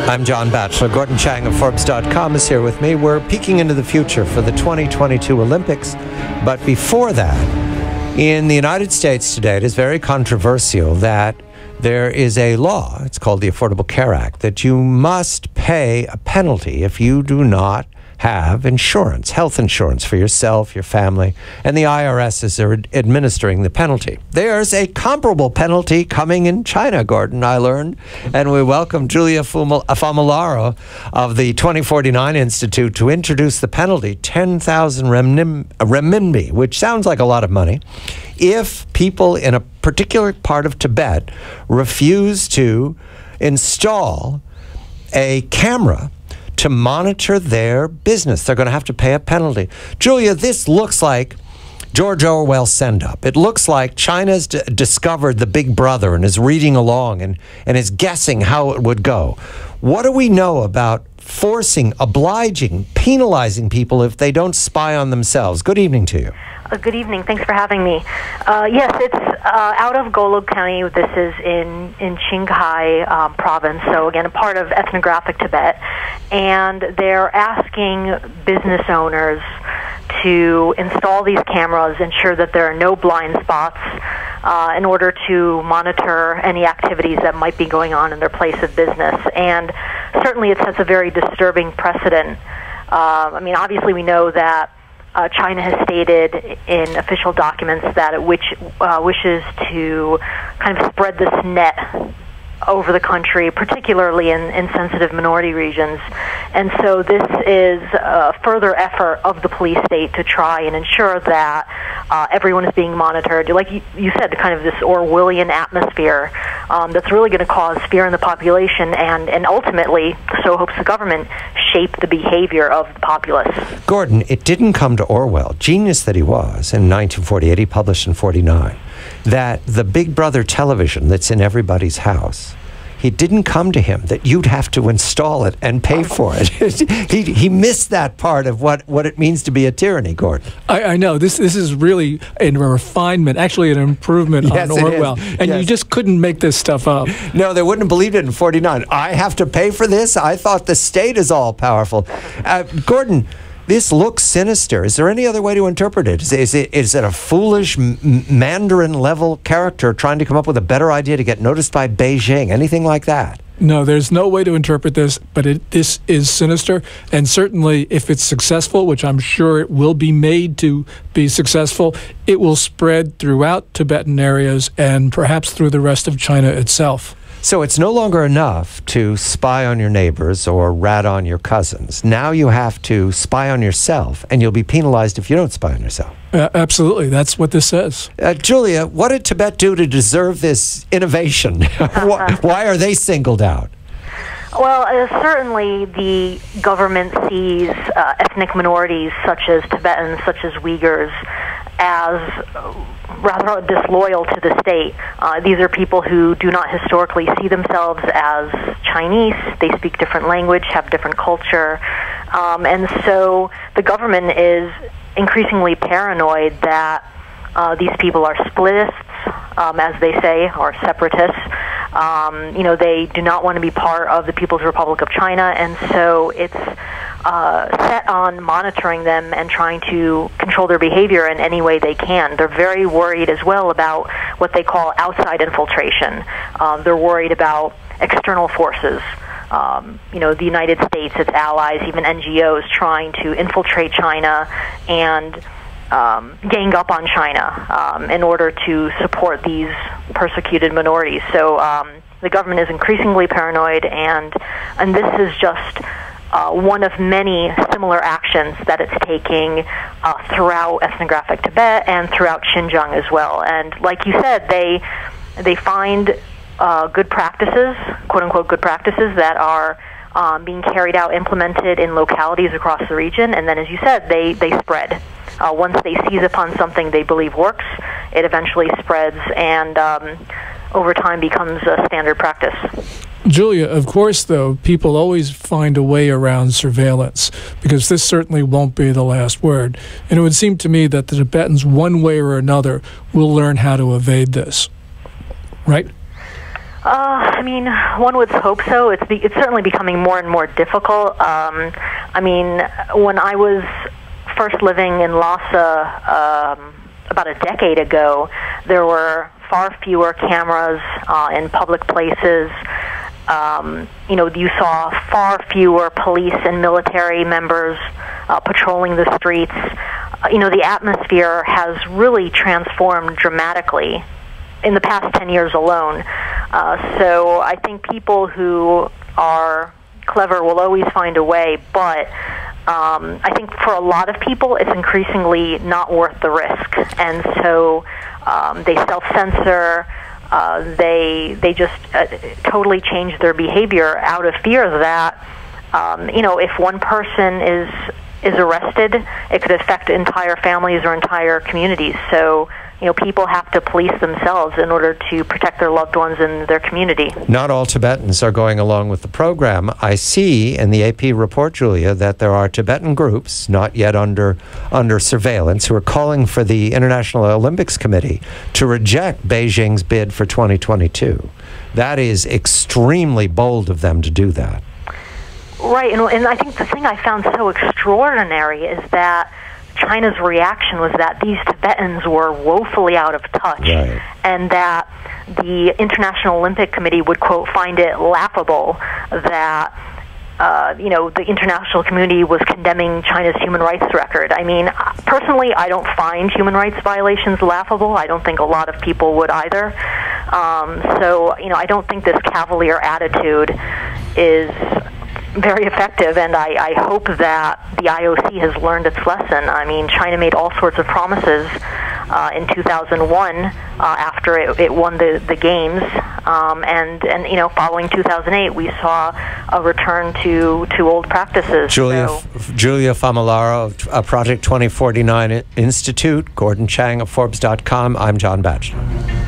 I'm John Batchelor. Gordon Chang of Forbes.com is here with me. We're peeking into the future for the 2022 Olympics. But before that, in the United States today, it is very controversial that there is a law, it's called the Affordable Care Act, that you must pay a penalty if you do not have insurance, health insurance for yourself, your family, and the IRS is administering the penalty. There's a comparable penalty coming in China, Gordon, I learned, and we welcome Julia Famularo of the 2049 Institute to introduce the penalty, 10,000 renminbi, which sounds like a lot of money, if people in a particular part of Tibet refuse to install a camera to monitor their business. They're going to have to pay a penalty. Julia, this looks like George Orwell's send-up. It looks like China's discovered the big brother and is reading along and is guessing how it would go. What do we know about forcing, obliging, penalizing people if they don't spy on themselves? Good evening to you. Good evening. Thanks for having me. Yes, it's out of Golog County. This is in Qinghai province, so again, a part of ethnographic Tibet. And they're asking business owners to install these cameras, ensure that there are no blind spots, in order to monitor any activities that might be going on in their place of business. And certainly it sets a very disturbing precedent. I mean, obviously we know that China has stated in official documents that it wishes to kind of spread this net over the country, particularly in sensitive minority regions. And so this is a further effort of the police state to try and ensure that everyone is being monitored. Like you said, kind of this Orwellian atmosphere that's really going to cause fear in the population and ultimately, so hopes the government, shape the behavior of the populace. Gordon, it didn't come to Orwell, genius that he was, in 1948, he published in 49, that the Big Brother television that's in everybody's house, it didn't come to him that you'd have to install it and pay for it. he missed that part of what it means to be a tyranny, Gordon. I know. This is really a refinement, actually an improvement on Orwell. And you just couldn't make this stuff up. No, they wouldn't have believed it in 49. I have to pay for this? I thought the state is all powerful. Gordon, this looks sinister. Is there any other way to interpret it? Is it a foolish Mandarin-level character trying to come up with a better idea to get noticed by Beijing? Anything like that? No, there's no way to interpret this, but this is sinister. And certainly, if it's successful, which I'm sure it will be made to be successful, it will spread throughout Tibetan areas and perhaps through the rest of China itself. So it's no longer enough to spy on your neighbors or rat on your cousins. Now you have to spy on yourself, and you'll be penalized if you don't spy on yourself. Absolutely. That's what this says. Julia, what did Tibet do to deserve this innovation? Why are they singled out? Well, certainly the government sees ethnic minorities such as Tibetans, such as Uyghurs, as rather disloyal to the state. These are people who do not historically see themselves as Chinese. They speak different language, have different culture. And so the government is increasingly paranoid that these people are splitists, as they say, or separatists. They do not want to be part of the People's Republic of China, and so it's set on monitoring them and trying to control their behavior in any way they can. They're very worried as well about what they call outside infiltration. They're worried about external forces. The United States, its allies, even NGOs trying to infiltrate China and gang up on China in order to support these persecuted minorities. So the government is increasingly paranoid, and this is just one of many similar actions that it's taking throughout ethnographic Tibet and throughout Xinjiang as well. And like you said, they find good practices, quote-unquote good practices, that are being carried out, implemented in localities across the region, and then, as you said, they spread. Once they seize upon something they believe works, it eventually spreads and over time becomes a standard practice. Julia, of course, though, people always find a way around surveillance, because this certainly won't be the last word. And it would seem to me that the Tibetans, one way or another, will learn how to evade this. Right? I mean, one would hope so. It's certainly becoming more and more difficult. I mean, when I was first living in Lhasa about a decade ago, there were far fewer cameras in public places. You know, you saw far fewer police and military members patrolling the streets. You know, the atmosphere has really transformed dramatically in the past 10 years alone. So I think people who are clever will always find a way, but I think for a lot of people it's increasingly not worth the risk. And so they self-censor, they just totally change their behavior out of fear that, you know, if one person is arrested, it could affect entire families or entire communities. So, you know, people have to police themselves in order to protect their loved ones in their community. Not all Tibetans are going along with the program. I see in the AP report, Julia, that there are Tibetan groups, not yet under surveillance, who are calling for the International Olympics Committee to reject Beijing's bid for 2022. That is extremely bold of them to do that. Right, and I think the thing I found so extraordinary is that China's reaction was that these Tibetans were woefully out of touch, right, and that the International Olympic Committee would, quote, find it laughable that, you know, the international community was condemning China's human rights record. I mean, personally, I don't find human rights violations laughable. I don't think a lot of people would either. So, you know, I don't think this cavalier attitude is very effective, and I hope that the IOC has learned its lesson. I mean, China made all sorts of promises in 2001 after it won the games, and you know, following 2008, we saw a return to old practices. Julia Famularo of Project 2049 Institute, Gordon Chang of Forbes.com. I'm John Batchelor.